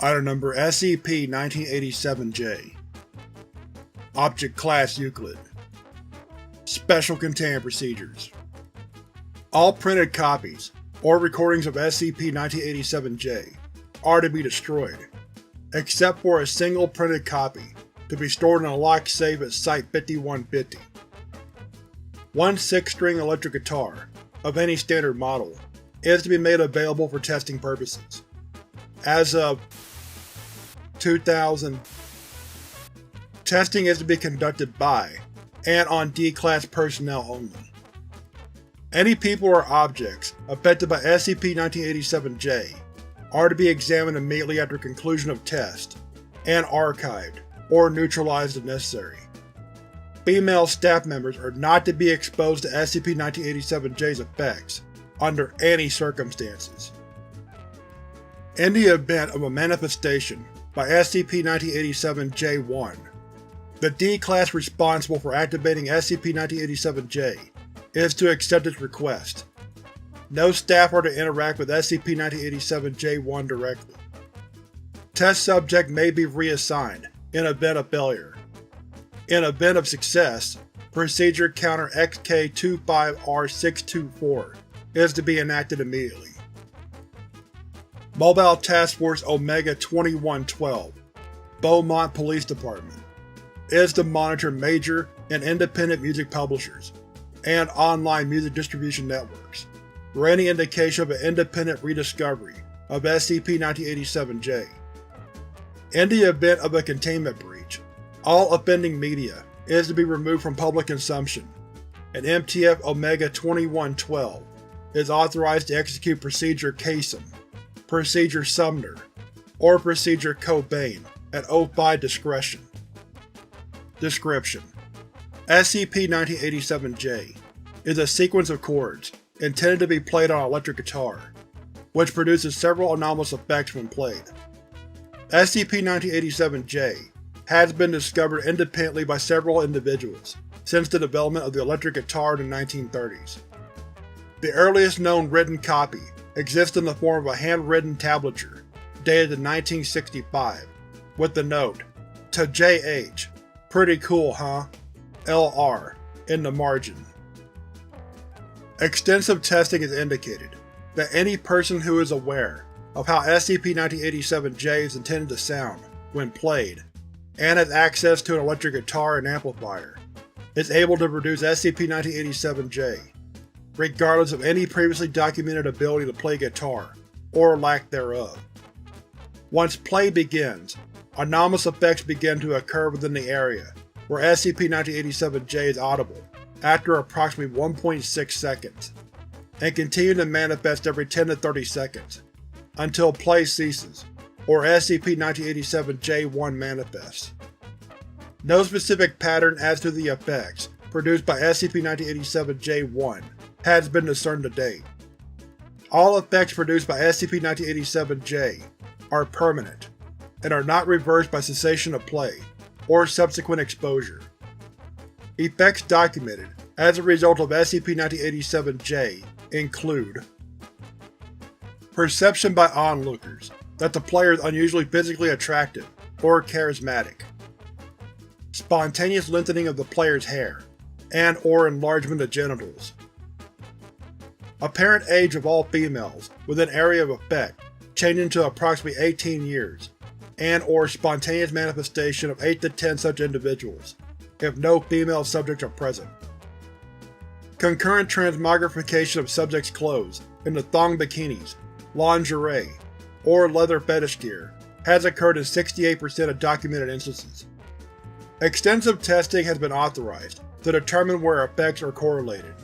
Item Number SCP-1987-J. Object Class Euclid. Special Containment Procedures. All printed copies or recordings of SCP-1987-J are to be destroyed, except for a single printed copy to be stored in a locked safe at Site-5150. One 6-string electric guitar, of any standard model, is to be made available for testing purposes. As of 2000, testing is to be conducted by and on D-Class personnel only. Any people or objects affected by SCP-1987-J are to be examined immediately after conclusion of test, and archived or neutralized if necessary. Female staff members are not to be exposed to SCP-1987-J's effects under any circumstances. In the event of a manifestation by SCP-1987-J-1, the D-Class responsible for activating SCP-1987-J is to accept its request. No staff are to interact with SCP-1987-J-1 directly. Test subject may be reassigned in event of failure. In event of success, Procedure Counter XK-25R624 is to be enacted immediately. Mobile Task Force Omega-2112, Beaumont Police Department, is to monitor major and independent music publishers and online music distribution networks for any indication of an independent rediscovery of SCP-1987-J. In the event of a containment breach, all offending media is to be removed from public consumption, and MTF Omega-2112 is authorized to execute Procedure Kasem, Procedure Sumner, or Procedure Cobain at O5 discretion. Description: SCP-1987-J is a sequence of chords intended to be played on an electric guitar, which produces several anomalous effects when played. SCP-1987-J has been discovered independently by several individuals since the development of the electric guitar in the 1930s. The earliest known written copy exists in the form of a handwritten tablature dated in 1965, with the note, "To J.H. Pretty cool, huh? L.R." in the margin. Extensive testing has indicated that any person who is aware of how SCP-1987-J is intended to sound when played, and has access to an electric guitar and amplifier, is able to produce SCP-1987-J, regardless of any previously documented ability to play guitar, or lack thereof. Once play begins, anomalous effects begin to occur within the area where SCP-1987-J is audible after approximately 1.6 seconds, and continue to manifest every 10 to 30 seconds, until play ceases, or SCP-1987-J-1 manifests. No specific pattern as to the effects produced by SCP-1987-J-1 has been discerned to date. All effects produced by SCP-1987-J are permanent, and are not reversed by cessation of play or subsequent exposure. Effects documented as a result of SCP-1987-J include: perception by onlookers that the player is unusually physically attractive or charismatic, spontaneous lengthening of the player's hair and/or enlargement of genitals, apparent age of all females within area of effect changing to approximately 18 years, and/or spontaneous manifestation of 8 to 10 such individuals, if no female subjects are present. Concurrent transmogrification of subjects' clothes into thong bikinis, lingerie, or leather fetish gear has occurred in 68% of documented instances. Extensive testing has been authorized to determine where effects are correlated.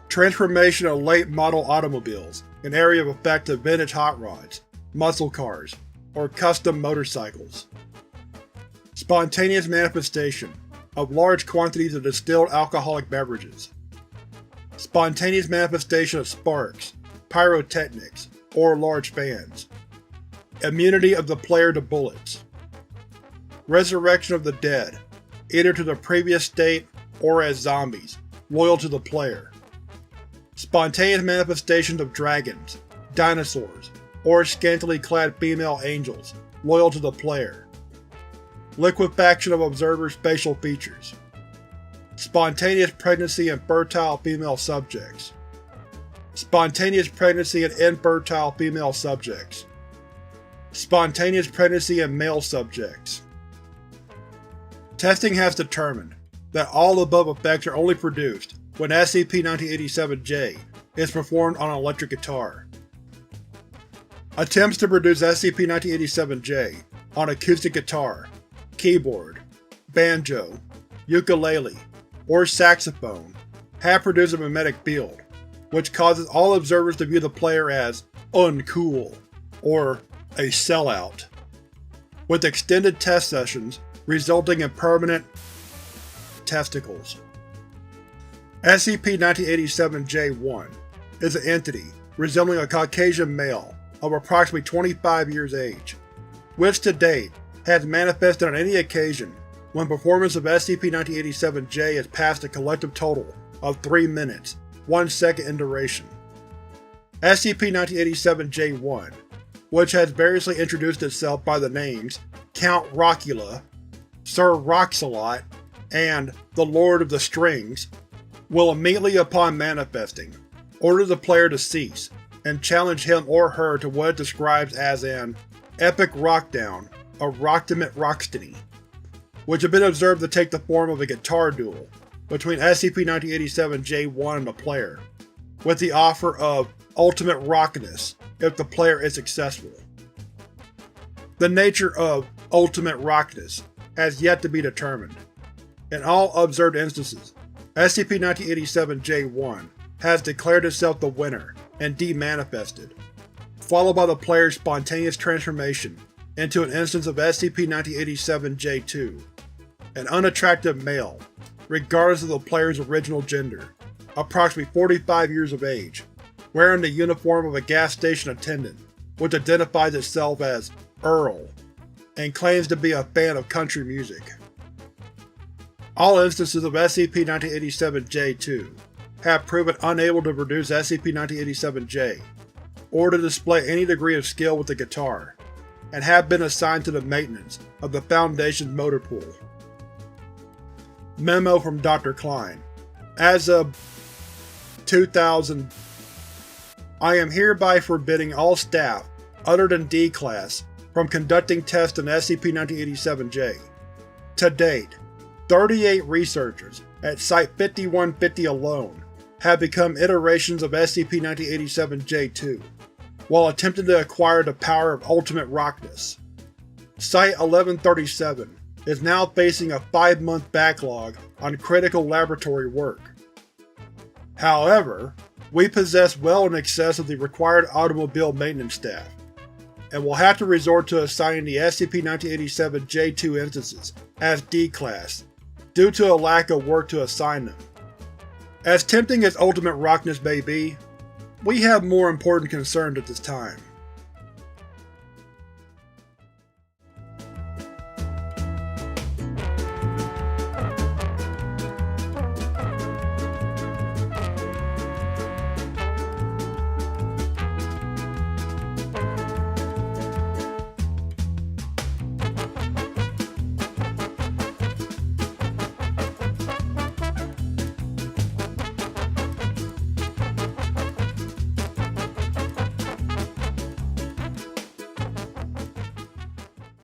Transformation of late model automobiles in area of effect to vintage hot rods, muscle cars, or custom motorcycles. Spontaneous manifestation of large quantities of distilled alcoholic beverages. Spontaneous manifestation of sparks, pyrotechnics, or large fans. Immunity of the player to bullets. Resurrection of the dead, either to the previous state or as zombies, loyal to the player. Spontaneous manifestations of dragons, dinosaurs, or scantily clad female angels loyal to the player. Liquefaction of observers' facial features. Spontaneous pregnancy in fertile female subjects. Spontaneous pregnancy in infertile female subjects. Spontaneous pregnancy in male subjects. Testing has determined that all above effects are only produced when SCP-1987-J is performed on an electric guitar. Attempts to produce SCP-1987-J on acoustic guitar, keyboard, banjo, ukulele, or saxophone have produced a mimetic field, which causes all observers to view the player as uncool or a sellout, with extended test sessions resulting in permanent testicles. SCP-1987-J1 is an entity resembling a Caucasian male of approximately 25 years age, which to date has manifested on any occasion when performance of SCP-1987-J has passed a collective total of 3 minutes, 1 second in duration. SCP-1987-J1, which has variously introduced itself by the names Count Rockula, Sir Roxalot, and the Lord of the Strings, will immediately upon manifesting, order the player to cease, and challenge him or her to what it describes as an epic rockdown of Rocktimate Rocksteady, which have been observed to take the form of a guitar duel between SCP-1987-J1 and the player, with the offer of ultimate rockness if the player is successful. The nature of ultimate rockness has yet to be determined. In all observed instances, SCP-1987-J1 has declared itself the winner and demanifested, followed by the player's spontaneous transformation into an instance of SCP-1987-J2, an unattractive male, regardless of the player's original gender, approximately 45 years of age, wearing the uniform of a gas station attendant, which identifies itself as Earl, and claims to be a fan of country music. All instances of SCP-1987-J2 have proven unable to produce SCP-1987-J, or to display any degree of skill with the guitar, and have been assigned to the maintenance of the Foundation's motor pool. Memo from Dr. Klein. As of 2000, I am hereby forbidding all staff, other than D-Class, from conducting tests on SCP-1987-J. To date, 38 researchers at Site-5150 alone have become iterations of SCP-1987-J2, while attempting to acquire the power of ultimate rockness. Site-1137 is now facing a 5-month backlog on critical laboratory work. However, we possess well in excess of the required automobile maintenance staff, and will have to resort to assigning the SCP-1987-J2 instances as D-Class, due to a lack of work to assign them. As tempting as ultimate rockness may be, we have more important concerns at this time.